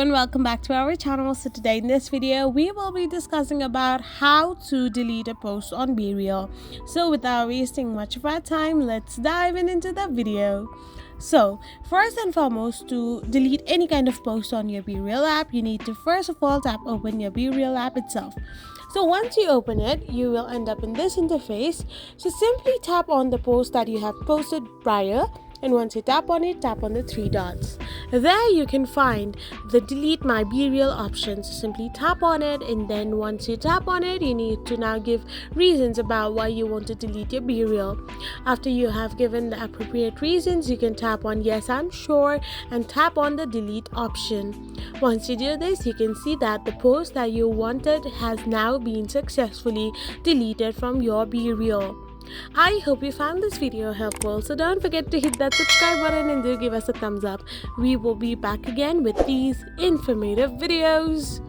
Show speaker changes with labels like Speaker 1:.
Speaker 1: and welcome back to our channel. So today in this video we will be discussing about how to delete a post on Bereal. So without wasting much of our time, let's dive into the video. So first and foremost, to delete any kind of post on your Bereal app, you need to first of all tap open your Bereal app itself. So once you open it, you will end up in this interface. So simply tap on the post that you have posted prior, and once you tap on it, tap on the three dots. There you can find the delete my Bereal option. So simply tap on it, and then once you tap on it, you need to now give reasons about why you want to delete your Bereal. After you have given the appropriate reasons, you can tap on yes I'm sure and tap on the delete option. Once you do this, you can see that the post that you wanted has now been successfully deleted from your Bereal. I hope you found this video helpful, so don't forget to hit that subscribe button and do give us a thumbs up. We will be back again with these informative videos.